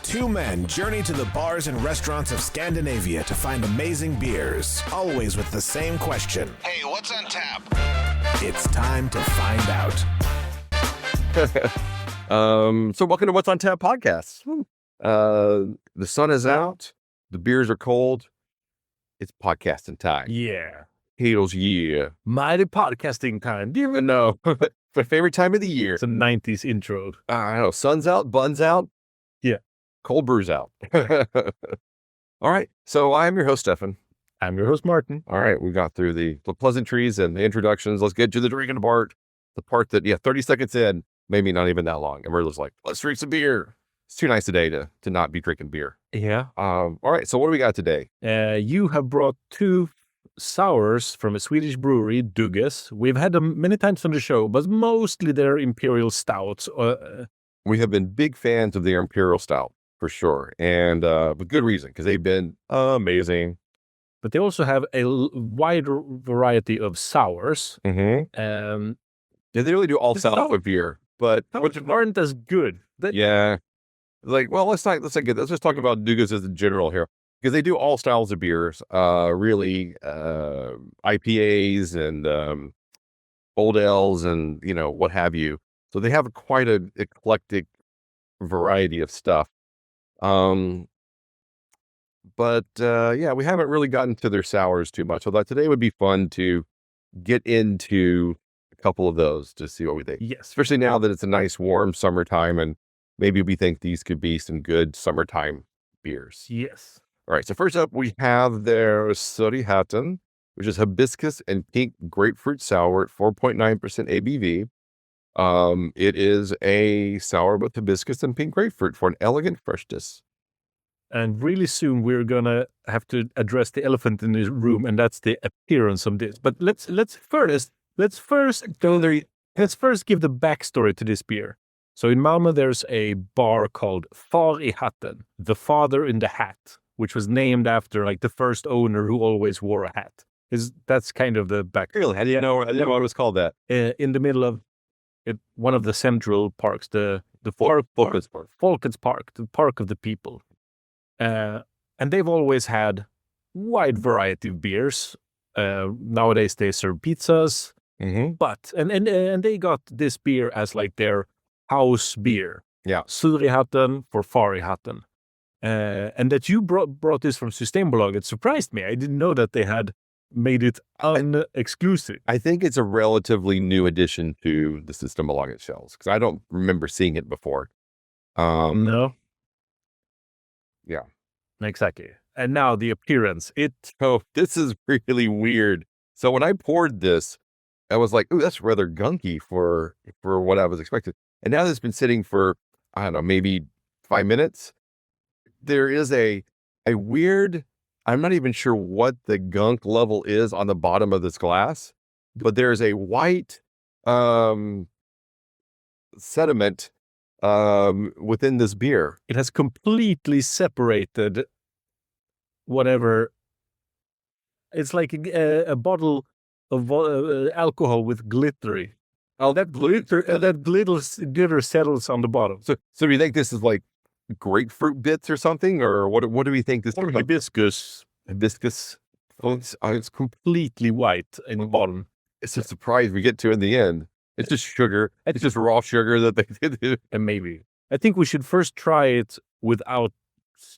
Two men journey to the bars and restaurants of Scandinavia to find amazing beers, always with the same question. Hey, what's on tap? It's time to find out. So welcome to What's on Tap podcast. The sun is out. The beers are cold. It's podcasting time. Yeah. Hails, yeah. Mighty podcasting time. Do you even No, my favorite time of the year. It's a 90s intro. I don't know. Sun's out, buns out. Yeah. Cold brews out. All right. So I'm your host, Stefan. I'm your host, Martin. All right. We got through the pleasantries and the introductions. Let's get to the drinking part. The part that, 30 seconds in, maybe not even that long. And we're just like, let's drink some beer. It's too nice today to not be drinking beer. Yeah. All right. So what do we got today? You have brought two sours from a Swedish brewery, Dugges. We've had them many times on the show, but mostly they're imperial stouts. We have been big fans of their Imperial Stout, for sure. And with good reason, because they've been amazing. But they also have a wider variety of sours. Mm-hmm. Yeah, they really do all style of beer, but which aren't as good. Yeah. Like, well, let's just talk about Dugges as a general here, because they do all styles of beers, really, IPAs and old ales and, what have you. So they have quite an eclectic variety of stuff. But we haven't really gotten to their sours too much. So that today would be fun to get into a couple of those to see what we think. Yes. Especially now that it's a nice warm summertime and maybe we think these could be some good summertime beers. Yes. All right. So first up, we have their hatten, which is hibiscus and pink grapefruit sour at 4.9% ABV. It is a sour with hibiscus and pink grapefruit for an elegant freshness. And really soon we're gonna have to address the elephant in the room, and that's the appearance of this. But let's first give the backstory to this beer. So in Malmö, there's a bar called Far i hatten, the father in the hat, which was named after like the first owner who always wore a hat. That's kind of the back. Really? I didn't know it was called that. In the middle of one of the central parks, the Folkets Park, the Park of the People. And they've always had wide variety of beers. Nowadays they serve pizzas, but and they got this beer as like their house beer. Yeah, Sur i hatten for Far i hatten. And that you brought this from Systembolaget surprised me. I didn't know that they had made it exclusive. I think it's a relatively new addition to the Systembolaget shelves because I don't remember seeing it before. No. Yeah. Exactly. And now the appearance. This is really weird. So when I poured this, I was like, ooh, that's rather gunky for what I was expecting. And now that it's been sitting for, I don't know, maybe 5 minutes, there is a weird, I'm not even sure what the gunk level is on the bottom of this glass, but there's a white sediment within this beer. It has completely separated whatever. It's like a bottle of alcohol with glittery. Oh, that glitter settles on the bottom. So do you think this is like grapefruit bits or something, or what do we think this is? Hibiscus. Oh, it's Completely white in the bottom. It's a surprise we get to in the end. It's just sugar. It's just raw sugar that they did. And maybe. I think we should first try it without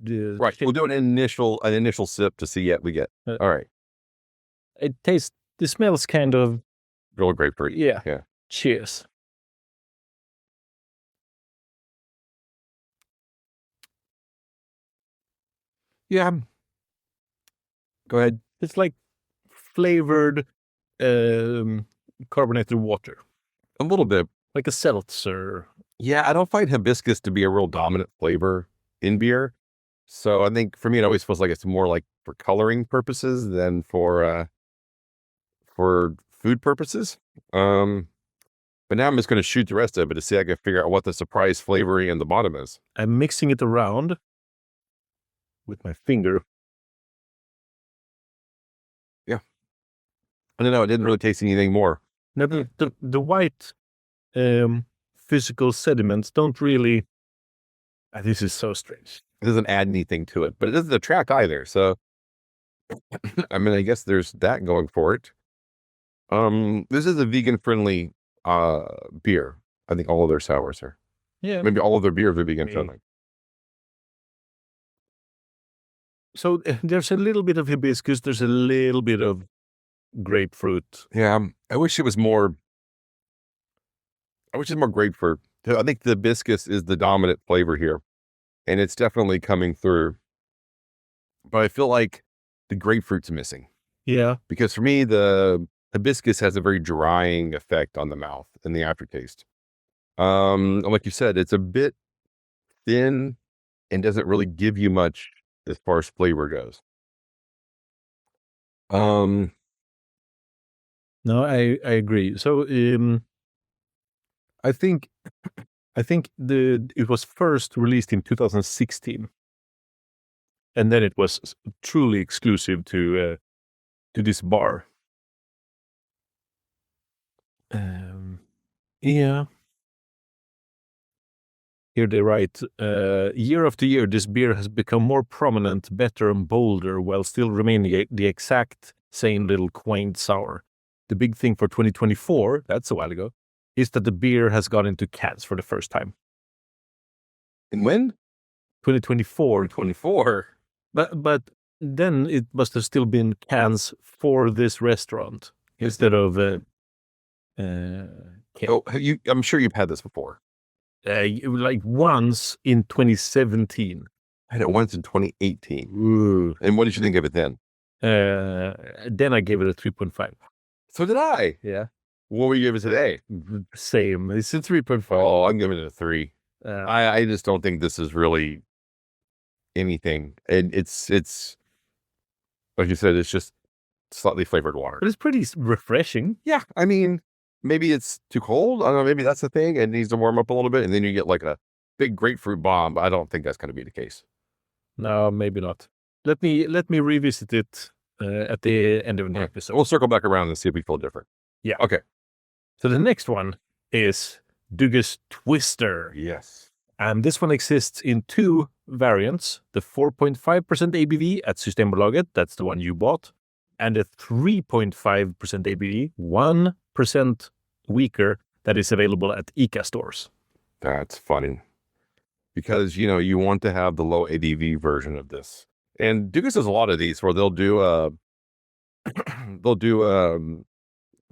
the... Right. We'll do an initial sip to see what we get. All right. It smells kind of... Real grapefruit. Yeah. Yeah. Cheers. Yeah. Go ahead. It's like flavored carbonated water. A little bit. Like a seltzer. Yeah, I don't find hibiscus to be a real dominant flavor in beer. So I think for me, it always feels like it's more like for coloring purposes than for food purposes. But now I'm just going to shoot the rest of it to see if I can figure out what the surprise flavoring in the bottom is. I'm mixing it around with my finger. Yeah. I don't know. I didn't really taste anything more. Now, the white physical sediments don't really This is so strange. It doesn't add anything to it, but it doesn't detract either. So, I mean, I guess there's that going for it. This is a vegan-friendly beer. I think all of their sours are. Yeah. Maybe all of their beers are vegan-friendly. So there's a little bit of hibiscus. There's a little bit of grapefruit. Yeah, I wish it was more. I wish it's more grapefruit. I think the hibiscus is the dominant flavor here, and it's definitely coming through. But I feel like the grapefruit's missing. Yeah. Because for me, the hibiscus has a very drying effect on the mouth and the aftertaste. Like you said, it's a bit thin and doesn't really give you much as far as flavor goes. No, I agree. So I think it was first released in 2016, and then it was truly exclusive to this bar. Yeah. Here they write, year after year, this beer has become more prominent, better, and bolder, while still remaining the exact same little quaint sour. The big thing for 2024, that's a while ago, is that the beer has got into cans for the first time. And when? 2024. 24. But then it must have still been cans for this restaurant instead of Oh, I'm sure you've had this before. like once in 2017. I had it once in 2018. Ooh. And what did you think of it then? Then I gave it a 3.5. So did I. Yeah. What will you give it today? Same. It's a 3.5. Oh, I'm giving it a 3. I just don't think this is really anything. And it's like you said, it's just slightly flavored water. But it's pretty refreshing. Yeah. I mean, maybe it's too cold. I don't know. Maybe that's the thing. It needs to warm up a little bit. And then you get like a big grapefruit bomb. I don't think that's going to be the case. No, maybe not. Let me revisit it at the end of the episode. We'll circle back around and see if we feel different. Yeah. Okay. So the next one is Dugges Twister. Yes. And this one exists in 2 variants. The 4.5% ABV at Systembolaget, that's the one you bought. And the 3.5% ABV, 1% weaker, that is available at ICA stores. That's funny. Because, you want to have the low ABV version of this. And Dugges does a lot of these where they'll do a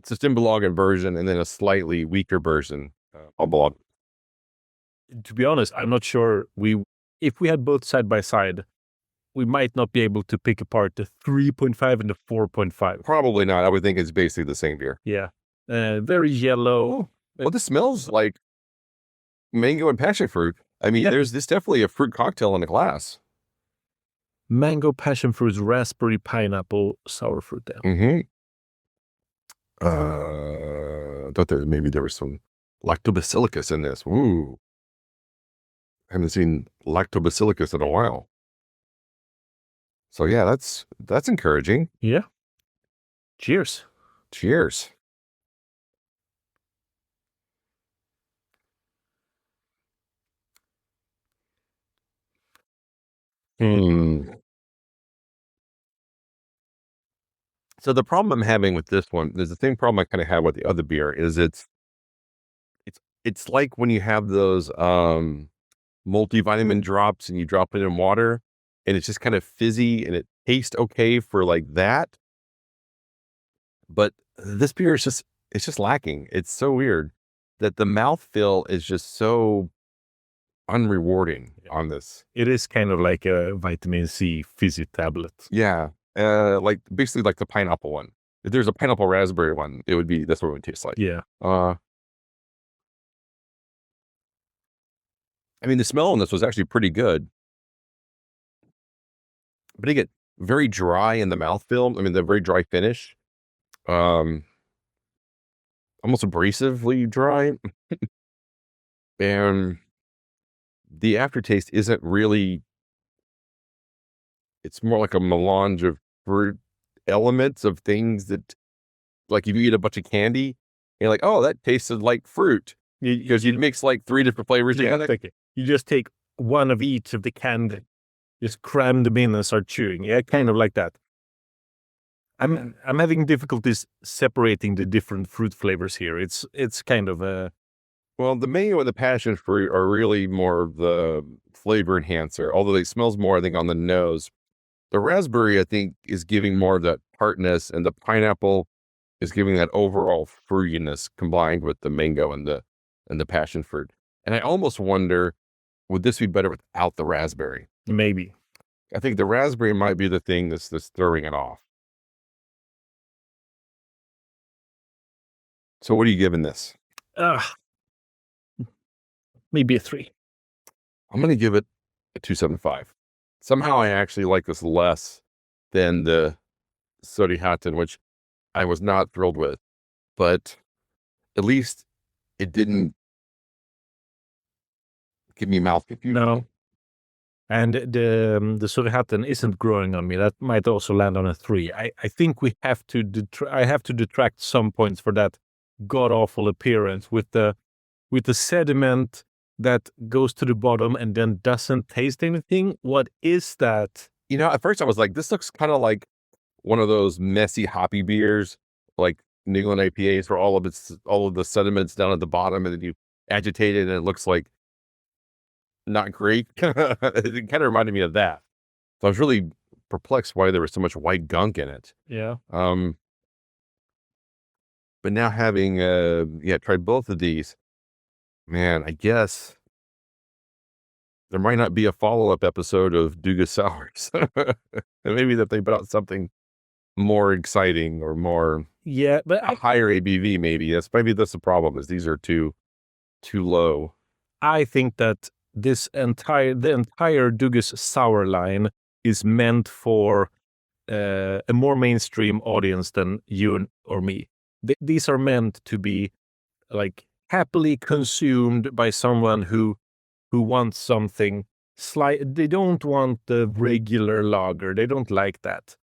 Systembolaget version and then a slightly weaker version of blog. To be honest, I'm not sure if we had both side by side, we might not be able to pick apart the 3.5 and the 4.5. Probably not. I would think it's basically the same beer. Yeah. Very yellow. Well, this smells like mango and passion fruit. I mean, there's definitely a fruit cocktail in the glass. Mango, passion fruit, raspberry, pineapple, sour fruit. Mm-hmm. I thought maybe there was some lactobacillus in this. Ooh. I haven't seen lactobacillus in a while. So yeah, that's encouraging. Yeah. Cheers. Cheers. So the problem I'm having with this one is the same problem I kind of had with the other beer is it's like when you have those multivitamin drops and you drop it in water and it's just kind of fizzy and it tastes okay for like that. But this beer is just lacking. It's so weird that the mouthfeel is just so unrewarding on this. It is kind of like a vitamin C fizzy tablet. Yeah. Like basically like the pineapple one. If there's a pineapple raspberry one, that's what it would taste like. Yeah. I mean, the smell on this was actually pretty good. But it get very dry in the mouthfeel. I mean, the very dry finish. Almost abrasively dry. And the aftertaste isn't really, it's more like a melange of fruit elements of things that, like if you eat a bunch of candy, you're like, oh, that tasted like fruit. Because you mix like 3 different flavors together. You just take one of each of the canned, just cram them in and start chewing. Yeah, kind of like that. I'm having difficulties separating the different fruit flavors here. It's kind of a Well, the mango and the passion fruit are really more of the flavor enhancer, although it smells more, I think, on the nose. The raspberry, I think, is giving more of that tartness, and the pineapple is giving that overall fruitiness combined with the mango and the passion fruit. And I almost wonder, would this be better without the raspberry? maybe. I think the raspberry might be the thing that's throwing it off. So what are you giving this? Maybe a 3. I'm going to give it a 2.75. Somehow I actually like this less than the Sodi Hatten, which I was not thrilled with, but at least it didn't give me mouth confusion. No. And the Surhatten isn't growing on me. That might also land on a 3. I think we have to I have to detract some points for that god awful appearance with the sediment that goes to the bottom and then doesn't taste anything. What is that? You know, at first I was like, this looks kind of like one of those messy hoppy beers, like New England IPAs, where all of the sediments down at the bottom, and then you agitate it, and it looks like not great. It kind of reminded me of that. So I was really perplexed why there was so much white gunk in it. Yeah. But now having tried both of these, man, I guess there might not be a follow-up episode of Dugas Sours. And maybe that they put out something more exciting or more but a higher ABV. Maybe that's the problem, is these are too low. I think that the entire Dugas Sour line is meant for a more mainstream audience than you or me. These are meant to be like happily consumed by someone who wants something slight. They don't want the regular lager. They don't like that.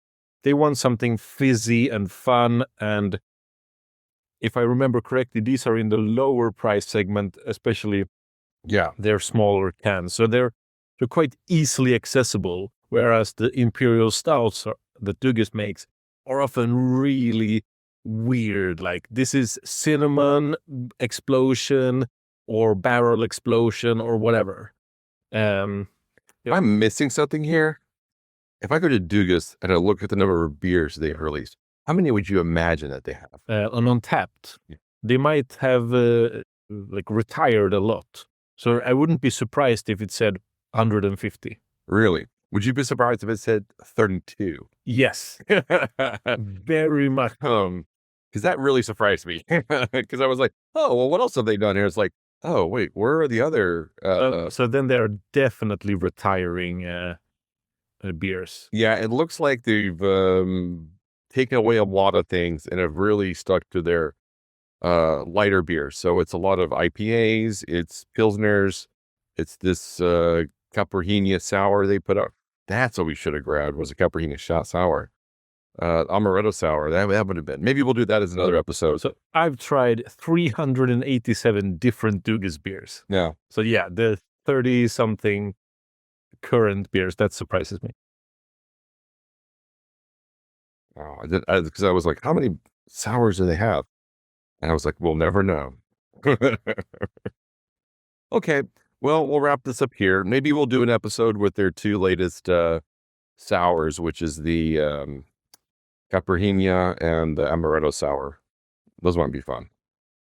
They want something fizzy and fun. And if I remember correctly, these are in the lower price segment, especially. Yeah, they're smaller cans, so they're quite easily accessible. Whereas the imperial stouts that Dugas makes are often really weird. Like this is cinnamon explosion or barrel explosion or whatever. I'm missing something here. If I go to Dugas and I look at the number of beers they've released, how many would you imagine that they have? On Untapped, they might have retired a lot. So I wouldn't be surprised if it said 150. Really? Would you be surprised if it said 32? Yes. Very much. Because that really surprised me. Because I was like, oh, well, what else have they done here? It's like, oh, wait, where are the other? So then they're definitely retiring beers. Yeah, it looks like they've taken away a lot of things and have really stuck to their lighter beers. So it's a lot of IPAs, it's Pilsners, it's this Caipirinha sour they put out. That's what we should have grabbed, was a Caipirinha shot sour. Amaretto sour, that would have been. Maybe we'll do that as another episode. So I've tried 387 different Dugas beers. Yeah. So yeah, the 30-something current beers, that surprises me. Oh, because I was like, how many sours do they have? And I was like, we'll never know. Okay, well, we'll wrap this up here. Maybe we'll do an episode with their 2 latest sours, which is the Caipirinha and the Amaretto sour. Those might be fun.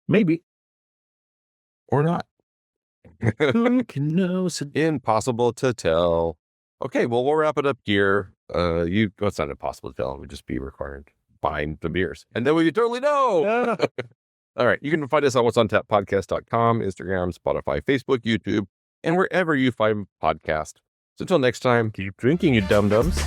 Maybe. Or not. Who can know? Impossible to tell. Okay, well, we'll wrap it up here. It's not impossible to tell. It would just be required buying the beers. And then we could totally know. All right. You can find us on what's on tappodcast.com, Instagram, Spotify, Facebook, YouTube, and wherever you find podcasts. So until next time, keep drinking, you dum-dums.